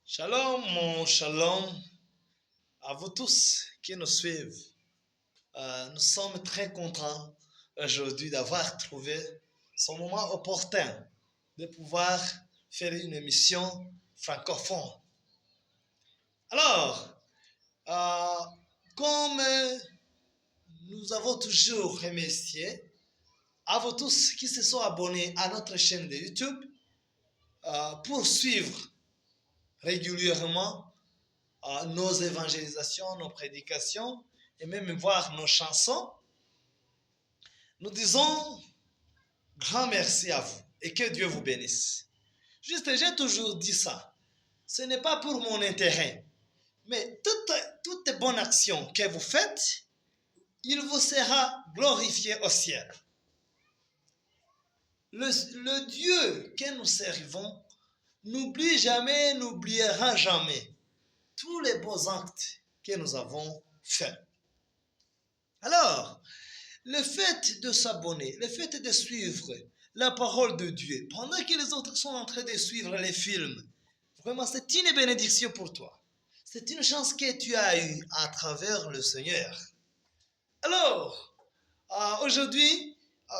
Shalom, mon shalom à vous tous qui nous suivent. Nous sommes très contents aujourd'hui d'avoir trouvé ce moment opportun de pouvoir faire une émission francophone. Alors, euh, comme nous avons toujours remercié à vous tous qui se sont abonnés à notre chaîne de YouTube pour suivre régulièrement nos évangélisations, nos prédications et même voir nos chansons, nous disons grand merci à vous et que Dieu vous bénisse. Juste, j'ai toujours dit ça. Ce n'est pas pour mon intérêt, mais toute bonne action que vous faites, il vous sera glorifié au ciel. Le Dieu que nous servons n'oubliera jamais tous les beaux actes que nous avons faits. Alors, le fait de s'abonner, le fait de suivre la parole de Dieu, pendant que les autres sont en train de suivre les films, vraiment c'est une bénédiction pour toi. C'est une chance que tu as eue à travers le Seigneur. Alors, aujourd'hui,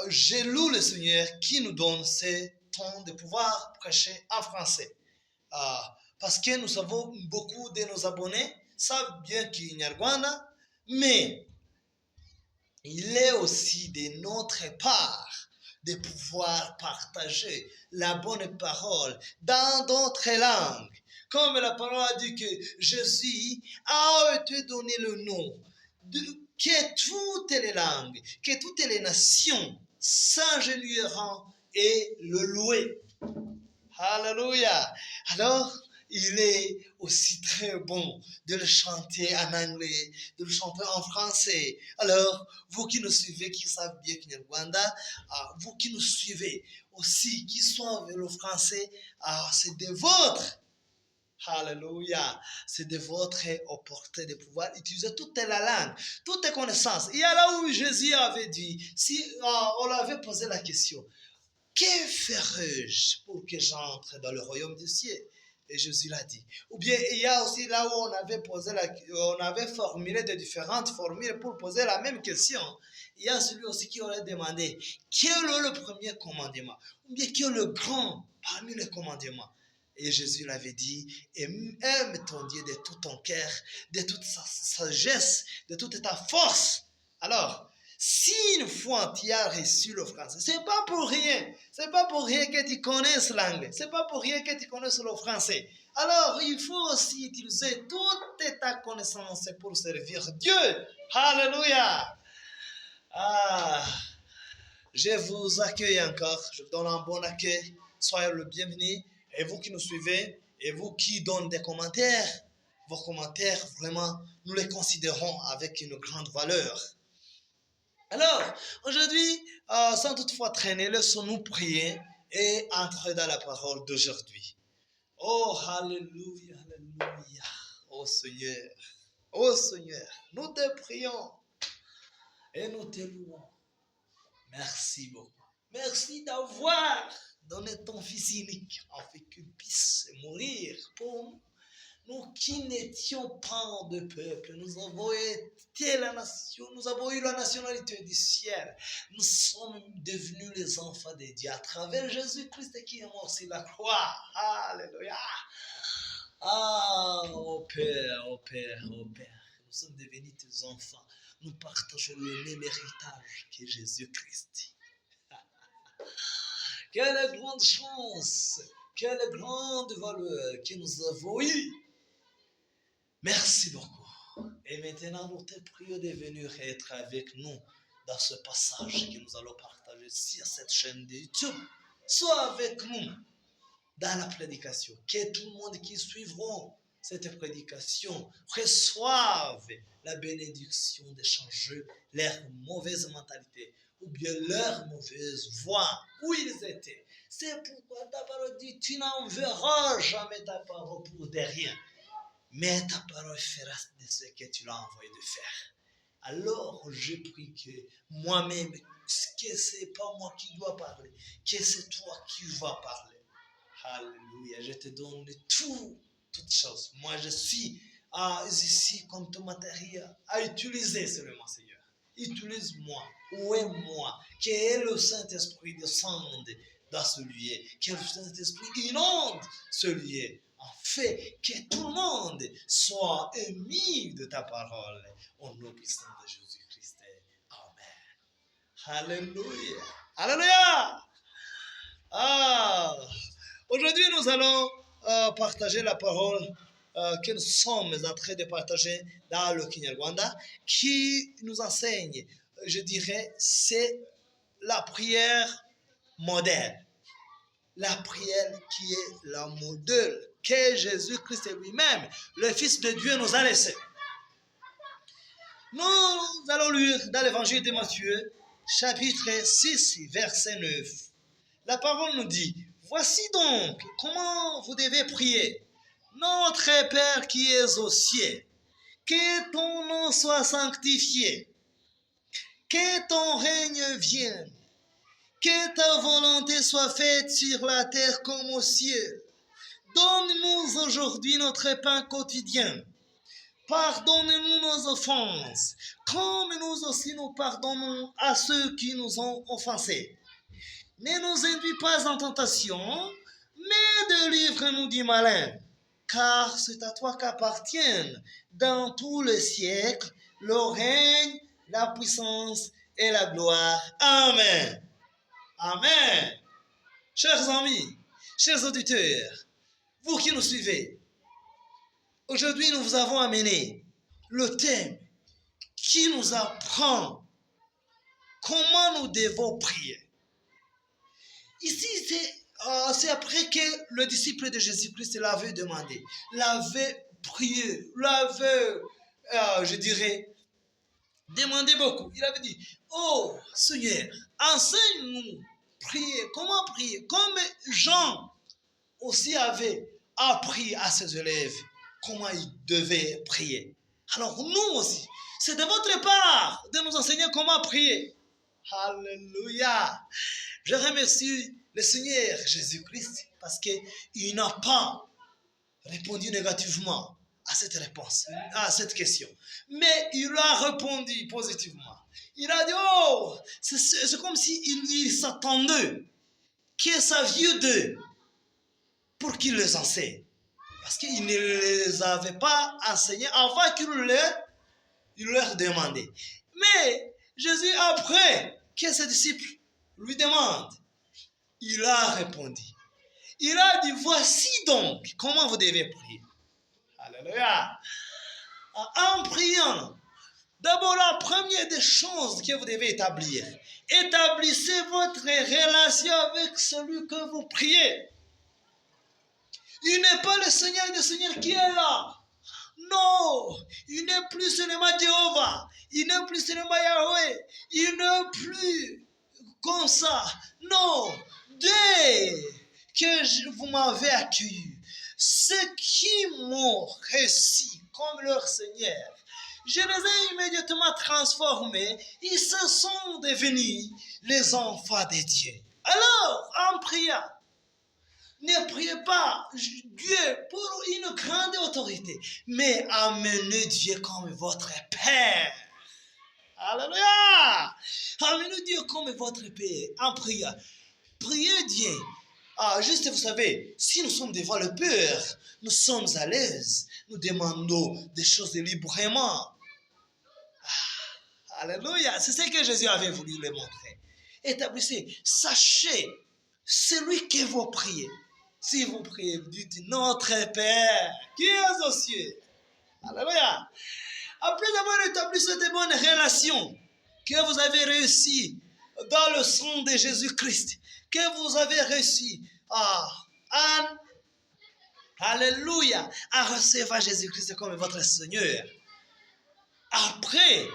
je loue le Seigneur qui nous donne ce temps de pouvoir prêcher en français. Parce que nous savons beaucoup de nos abonnés savent bien qu'il y a Rwanda, mais il est aussi de notre part de pouvoir partager la bonne parole dans d'autres langues. Comme la parole a dit que Jésus a été donné le nom que toutes les langues, que toutes les nations s'agenouilleront et le louer. Alléluia. Alors, il est aussi très bon de le chanter en anglais, de le chanter en français. Alors, vous qui nous suivez, qui savez bien qu'il y a Rwanda, vous qui nous suivez aussi, qui sont avec le français, c'est de votre, alléluia, c'est de votre opportunité de pouvoir utiliser toute la langue, toutes les connaissances. Il y a là où Jésus avait dit, si on avait posé la question, que ferai-je pour que j'entre dans le royaume des cieux? Et Jésus l'a dit. Ou bien il y a aussi là où on avait formulé de différentes formules pour poser la même question. Il y a celui aussi qui aurait demandé quel est le premier commandement? Ou bien quel est le grand parmi les commandements? Et Jésus l'avait dit, aime ton Dieu de tout ton cœur, de toute sa sagesse, de toute ta force. Alors, si une fois tu as reçu le français, c'est pas pour rien. C'est pas pour rien que tu connaisses l'anglais. C'est pas pour rien que tu connaisses le français. Alors, il faut aussi utiliser toute ta connaissance pour servir Dieu. Alléluia. Je vous accueille encore. Je vous donne un bon accueil. Soyez le bienvenu. Et vous qui nous suivez, et vous qui donnez des commentaires, vos commentaires, vraiment, nous les considérons avec une grande valeur. Alors, aujourd'hui, sans toutefois traîner, laissons-nous prier et entrer dans la parole d'aujourd'hui. Oh, alléluia, alléluia. Oh Seigneur, nous te prions et nous te louons. Merci beaucoup. Merci d'avoir donné ton Fils unique afin qu'il puisse mourir pour nous. Nous qui n'étions pas de peuple, nous avons été la nation, nous avons eu la nationalité du ciel. Nous sommes devenus les enfants de Dieu à travers Jésus-Christ qui est mort sur la croix. Alléluia. Oh Père, oh Père, oh Père. Nous sommes devenus tes enfants. Nous partageons le même héritage que Jésus-Christ. Quelle grande chance, quelle grande valeur que nous avons eue. Merci beaucoup. Et maintenant, nous te prions de venir être avec nous dans ce passage que nous allons partager sur cette chaîne de YouTube. Sois avec nous dans la prédication. Que tout le monde qui suivront cette prédication reçoive la bénédiction de changer leur mauvaise mentalité ou bien leur mauvaise voie où ils étaient. C'est pourquoi ta parole dit, tu n'enverras jamais ta parole pour de rien. Mais ta parole fera de ce que tu l'as envoyé de faire. Alors, je prie que moi-même, que ce n'est pas moi qui dois parler, que c'est toi qui vas parler. Alléluia. Je te donne tout toutes choses. Moi, je suis ici comme ton matériel à utiliser seulement, Seigneur. Utilise-moi. Où est moi? Que le Saint-Esprit descende dans ce lieu. Que le Saint-Esprit inonde ce lieu. En fait, que tout le monde soit ému de ta parole. Au nom puissant de Jésus-Christ. Amen. Alléluia. Alléluia. Aujourd'hui, nous allons partager la parole que nous sommes en train de partager dans le Kinyarwanda, qui nous enseigne, je dirais, c'est la prière modèle. La prière qui est la modèle que Jésus-Christ lui-même, le Fils de Dieu, nous a laissé. Nous allons lire dans l'évangile de Matthieu, chapitre 6, verset 9. La parole nous dit, voici donc comment vous devez prier. Notre Père qui es aux cieux, que ton nom soit sanctifié, que ton règne vienne, que ta volonté soit faite sur la terre comme au ciel. Donne-nous aujourd'hui notre pain quotidien. Pardonne-nous nos offenses, comme nous aussi nous pardonnons à ceux qui nous ont offensés. Ne nous induis pas en tentation, mais délivre-nous du malin. Car c'est à toi qu'appartiennent dans tous les siècles le règne, la puissance et la gloire. Amen. Amen. Chers amis, chers auditeurs, vous qui nous suivez, aujourd'hui nous vous avons amené le thème qui nous apprend comment nous devons prier. Ici, c'est après que le disciple de Jésus-Christ l'avait demandé, l'avait prié, l'avait, je dirais, demandé beaucoup. Il avait dit, oh Seigneur, enseigne-nous prier. Comment prier? Comme Jean aussi avait appris à ses élèves comment ils devaient prier. Alors nous aussi, c'est de votre part de nous enseigner comment prier. Alléluia. Je remercie le Seigneur Jésus-Christ parce qu'il n'a pas répondu négativement à cette réponse, à cette question. Mais il a répondu positivement. Il a dit, oh, c'est comme s'il s'attendait que ça vienne d'eux pour qu'il les enseigne. Parce qu'il ne les avait pas enseignés avant qu'il leur demandait. Mais Jésus, après que ses disciples lui demandent, il a répondu. Il a dit, voici donc comment vous devez prier. Alléluia. En priant, d'abord la première des choses que vous devez établir, établissez votre relation avec celui que vous priez. Il n'est pas le Seigneur des Seigneurs qui est là. Non, il n'est plus seulement Jéhovah, il n'est plus seulement Yahweh, il n'est plus comme ça. Non, dès que vous m'avez accueilli, ceux qui m'ont reçu comme leur Seigneur, je les ai immédiatement transformés, ils se sont devenus les enfants de Dieu. Alors, en priant, ne priez pas Dieu pour une grande autorité, mais amenez Dieu comme votre Père. Alléluia! Amenez Dieu comme votre Père en priant. Priez Dieu. Juste, vous savez, si nous sommes devant le Père, nous sommes à l'aise. Nous demandons des choses librement. Alléluia! C'est ce que Jésus avait voulu le montrer. Établissez, sachez, celui que vous priez. Si vous priez, vous dites notre Père qui est aux cieux. Alléluia. Après avoir établi cette bonne relation que vous avez réussi dans le sang de Jésus-Christ, que vous avez réussi alléluia, à recevoir Jésus-Christ comme votre Seigneur. Après,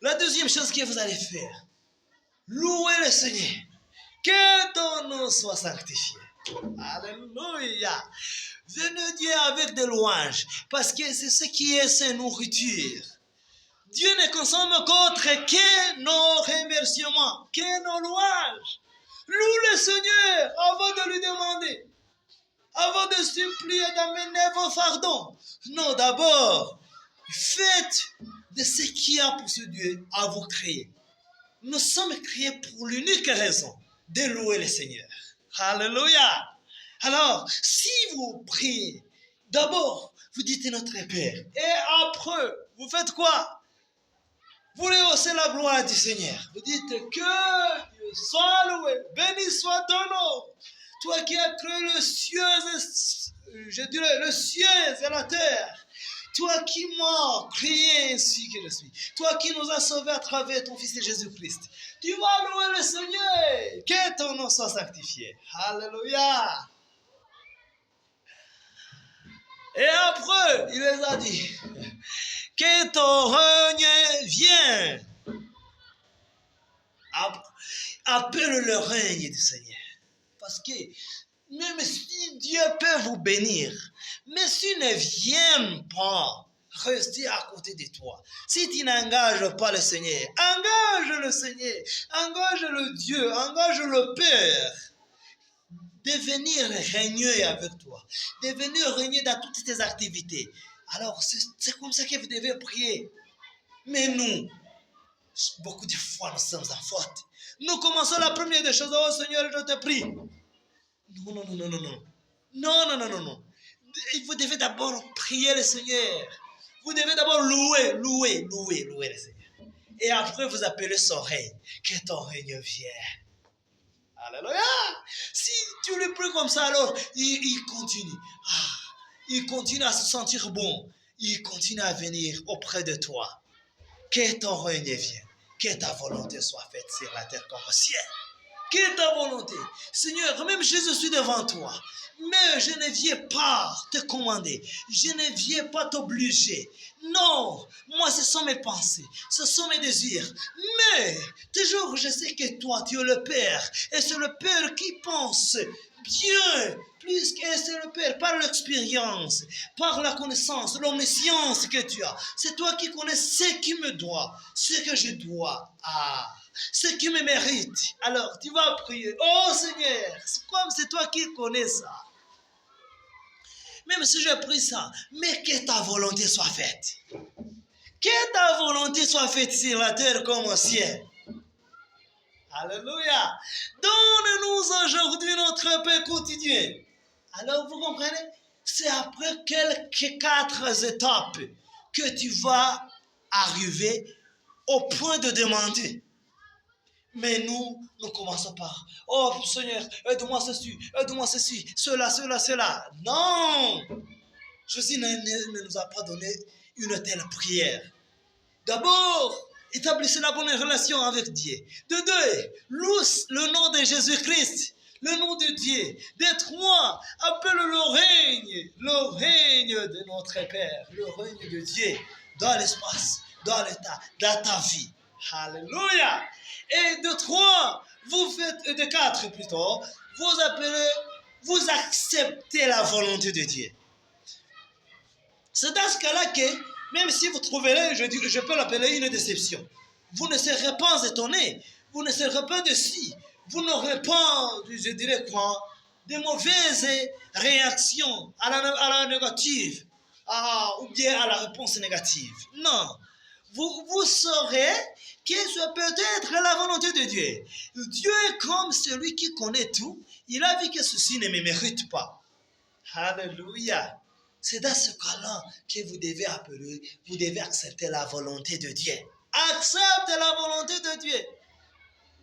la deuxième chose que vous allez faire, louez le Seigneur. Que ton nom soit sanctifié. Alléluia. Venez Dieu avec des louanges, parce que c'est ce qui est sa nourriture. Dieu ne consomme qu'autre que nos remerciements, que nos louanges. Loue le Seigneur avant de lui demander. avant de supplier, d'amener vos fardons. Non, d'abord, faites de ce qu'il y a pour ce Dieu à vous créer. Nous sommes créés pour l'unique raison de louer le Seigneur. Alléluia. Alors, si vous priez, d'abord, vous dites notre Père. Et après, vous faites quoi? Vous rehaussez la gloire du Seigneur. Vous dites que Dieu soit loué, béni soit ton nom. Toi qui as créé le ciel, le ciel et la terre. Toi qui m'as créé ainsi que je suis. Toi qui nous as sauvés à travers ton Fils Jésus-Christ. Tu vas louer le Seigneur. Que ton nom soit sanctifié. Alléluia. Et après, il les a dit, que ton règne vienne. Appelle le règne du Seigneur. Parce que même si Dieu peut vous bénir, mais s'il ne vient pas rester à côté de toi, si tu n'engages pas le Seigneur, engage le Seigneur, engage le Dieu, engage le Père, de venir régner avec toi, de venir régner dans toutes tes activités. Alors, c'est comme ça que vous devez prier. Mais nous, beaucoup de fois, nous sommes en faute. Nous commençons la première des choses. Oh Seigneur, je te prie. Non, non, non, non, non, non. Non, non, non, non, non. Vous devez d'abord prier le Seigneur. Vous devez d'abord louer le Seigneur. Et après, vous appelez son règne. Que ton règne vienne. Alléluia. Si tu le pries comme ça, alors il continue. Il continue à se sentir bon. Il continue à venir auprès de toi. Que ton règne vienne. Que ta volonté soit faite sur la terre comme au ciel. Que ta volonté. Seigneur, même je suis devant toi. Mais je ne viens pas te commander. Je ne viens pas t'obliger. Non, moi ce sont mes pensées. Ce sont mes désirs. Mais toujours je sais que toi, tu es le Père. Et c'est le Père qui pense bien. Plus que c'est le Père, par l'expérience, par la connaissance, l'omniscience que tu as. C'est toi qui connais ce qui me doit, ce que je dois. Ce qui me mérite. Alors, tu vas prier. Oh Seigneur, c'est comme c'est toi qui connais ça. Même si je prie ça, mais que ta volonté soit faite. Que ta volonté soit faite sur la terre comme au ciel. Alléluia. Donne-nous aujourd'hui notre pain quotidien. Alors, vous comprenez? C'est après quelques 4 étapes que tu vas arriver au point de demander. Mais nous commençons par, oh Seigneur, aide-moi ceci, cela. Non! Jésus ne nous a pas donné une telle prière. D'abord, établissez la bonne relation avec Dieu. De 2, loue le nom de Jésus-Christ, le nom de Dieu. De 3, appelle le règne de notre Père, le règne de Dieu dans l'espace, dans l'état, dans ta vie. Alléluia. Et de 3, vous faites, de 4 plutôt, vous acceptez la volonté de Dieu. C'est dans ce cas-là que, même si vous trouverez, je peux l'appeler une déception, vous ne serez pas étonné, vous ne serez pas déçus, vous n'aurez pas, je dirais quoi, de mauvaises réactions à la négative, ou bien à la réponse négative. Non. Vous saurez que c'est peut-être la volonté de Dieu. Dieu est comme celui qui connaît tout. Il a vu que ceci ne me mérite pas. Alléluia. C'est dans ce cas-là que vous devez appeler, vous devez accepter la volonté de Dieu. Accepte la volonté de Dieu.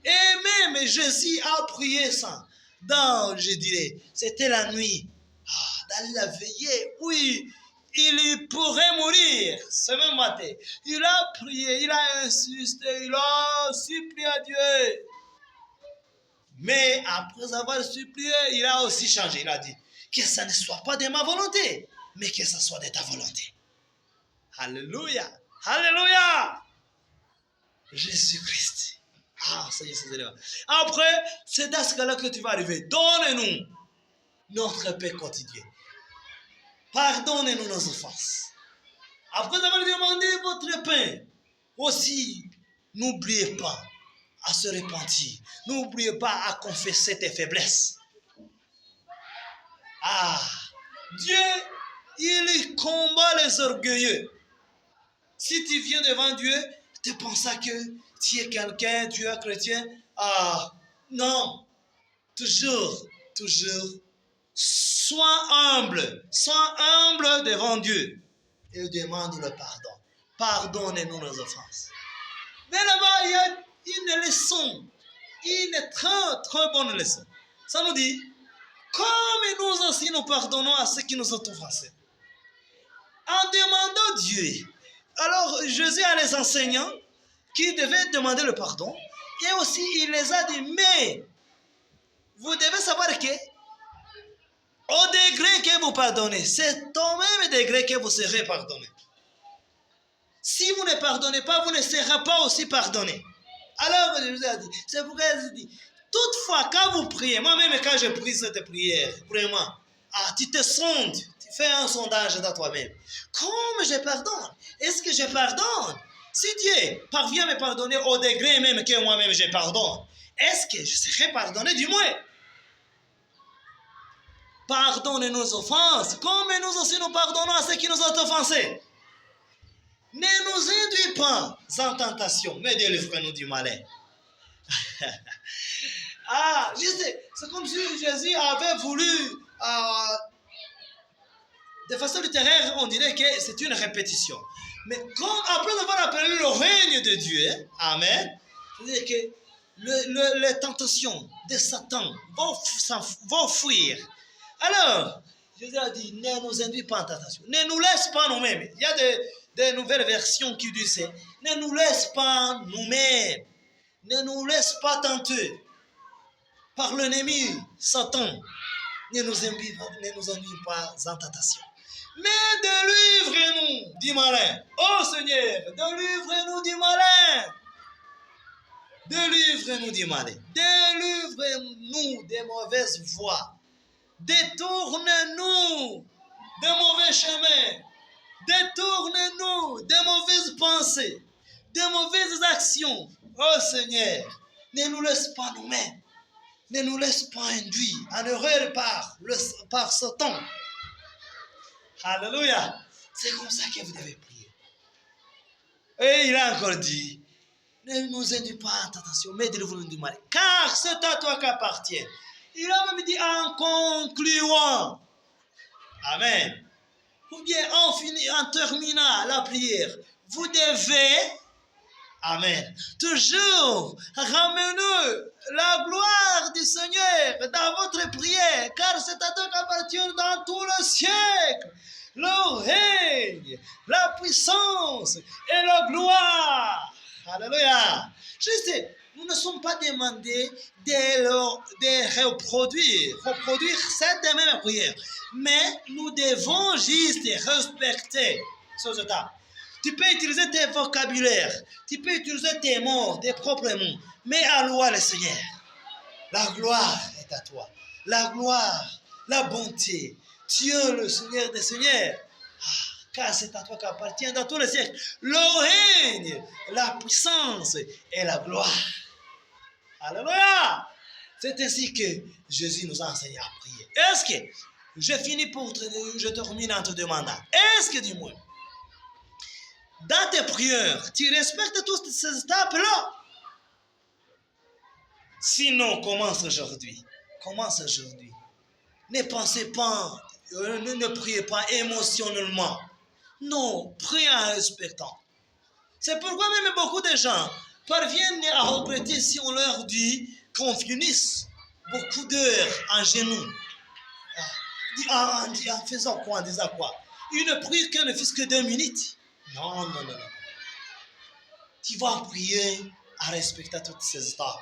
Et même Jésus a prié ça. Je dirais, c'était la nuit. Dans la veillée, oui. Il pourrait mourir ce même matin. Il a prié, il a insisté, il a supplié à Dieu. Mais après avoir supplié, il a aussi changé. Il a dit que ça ne soit pas de ma volonté, mais que ça soit de ta volonté. Alléluia. Alléluia. Jésus-Christ. Seigneur. Après, c'est dans ce cas-là que tu vas arriver. Donne-nous notre paix quotidien. Pardonnez-nous nos offenses. Après avoir demandé votre pain, aussi, n'oubliez pas à se repentir. N'oubliez pas à confesser tes faiblesses. Ah, Dieu, il combat les orgueilleux. Si tu viens devant Dieu, tu penses que tu es quelqu'un, tu es chrétien. Ah, non. Toujours, sois humble devant Dieu et demande le pardon. Pardonnez-nous nos offenses. Mais là-bas, il y a une leçon, une très bonne leçon. Ça nous dit, comme nous aussi nous pardonnons à ceux qui nous ont offensés. En demandant Dieu. Alors, Jésus a les enseignants qui devaient demander le pardon. Et aussi, il les a dit, mais vous devez savoir que au degré que vous pardonnez, c'est au même degré que vous serez pardonné. Si vous ne pardonnez pas, vous ne serez pas aussi pardonné. Alors, je vous ai dit, c'est pourquoi je dis, toutefois, quand vous priez, moi-même quand je prie cette prière, vraiment, tu te sondes, tu fais un sondage dans toi-même. Comme je pardonne, est-ce que je pardonne? Si Dieu parvient à me pardonner au degré même que moi-même je pardonne, est-ce que je serai pardonné du moins? Pardonne nos offenses, comme nous aussi nous pardonnons à ceux qui nous ont offensés. Ne nous induis pas en tentation, mais délivre-nous du malin. Je sais, c'est comme si Jésus avait voulu, de façon littéraire, on dirait que c'est une répétition. Mais comme après avoir appelé le règne de Dieu, amen, c'est-à-dire que les tentations de Satan vont fuir. Alors, Jésus a dit, ne nous induis pas en tentation. Ne nous laisse pas nous-mêmes. Il y a des nouvelles versions qui disent, ne nous laisse pas nous-mêmes. Ne nous laisse pas tenter par l'ennemi, Satan. Ne nous induis pas en tentation. Mais délivre-nous du malin. Oh Seigneur, délivre-nous du malin. Délivre-nous du malin. Délivre-nous des mauvaises voies. Détourne-nous de mauvais chemins. Détourne-nous de mauvaises pensées, de mauvaises actions. Oh Seigneur, ne nous laisse pas nous-mêmes. Ne nous laisse pas induire en erreur par Satan. Alléluia. C'est comme ça que vous devez prier. Et il a encore dit, ne nous induis pas en tentation, mais délivre-nous du mal. Car c'est à toi qu'appartient. Il a même dit en concluant. Amen. Ou bien en terminant la prière, vous devez, amen, toujours ramener la gloire du Seigneur dans votre prière, car c'est à toi qu'appartient dans tout le siècle le règne, la puissance et la gloire. Alléluia. Je sais, nous ne sommes pas demandés de reproduire cette même prière. Mais nous devons juste respecter ces étapes. Tu peux utiliser tes vocabulaires, tu peux utiliser tes mots, tes propres mots, mais alloue le Seigneur. La gloire est à toi. La gloire, la bonté. Tu es le Seigneur des Seigneurs. Car c'est à toi qu'appartient dans tous les siècles le règne, la puissance et la gloire. Alléluia! C'est ainsi que Jésus nous a enseigné à prier. Est-ce que, je termine en te demandant, est-ce que du moins, dans tes prières, tu respectes toutes ces étapes-là? Sinon, commence aujourd'hui. Ne pensez pas, ne priez pas émotionnellement. Non, priez en respectant. C'est pourquoi même beaucoup de gens parviennent à regretter si on leur dit qu'on finisse beaucoup d'heures en genoux. En faisant quoi, en disant quoi? Une prière qui ne fait que 2 minutes. Non. Tu vas prier en respectant toutes ces étapes.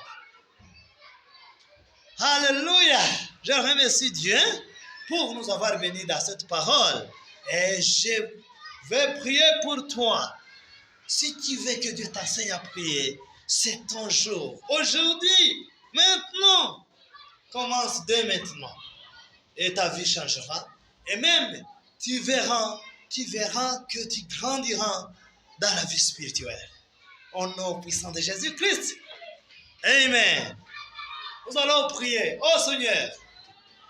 Alléluia. Je remercie Dieu pour nous avoir bénis dans cette parole. Et je vais prier pour toi. Si tu veux que Dieu t'enseigne à prier, c'est ton jour. Aujourd'hui, maintenant, commence dès maintenant. Et ta vie changera. Et même, tu verras que tu grandiras dans la vie spirituelle. Au nom puissant de Jésus-Christ. Amen. Nous allons prier. Oh Seigneur,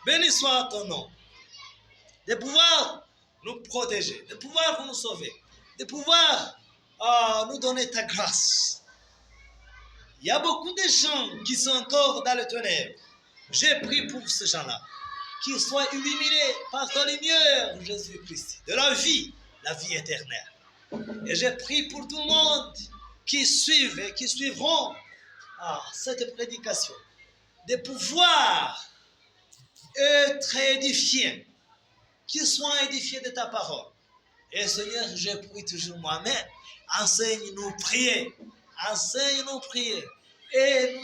béni soit ton nom. de pouvoir nous protéger, de pouvoir nous sauver, de pouvoir nous donner ta grâce. Il y a beaucoup de gens qui sont encore dans le ténèbres. J'ai prié pour ces gens-là, qu'ils soient illuminés par ta lumière, Jésus-Christ, de la vie éternelle. Et j'ai prié pour tout le monde qui suivent et qui suivront cette prédication, de pouvoir être édifiés, qu'ils soient édifiés de ta parole. Et Seigneur, je prie toujours moi-même, enseigne-nous prier, enseigne-nous prier. Et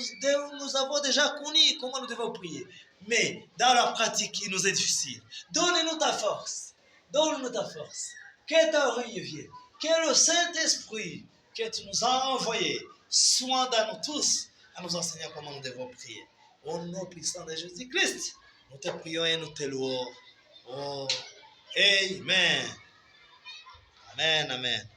nous avons déjà connu comment nous devons prier. Mais dans la pratique, il nous est difficile. Donne-nous ta force. Donne-nous ta force. Que ta oreille vienne. Que le Saint-Esprit que tu nous as envoyé soit dans nous tous à nous enseigner comment nous devons prier. Au nom puissant de Jésus-Christ, nous te prions et nous te louons. Oh, Amen. Amen, amen.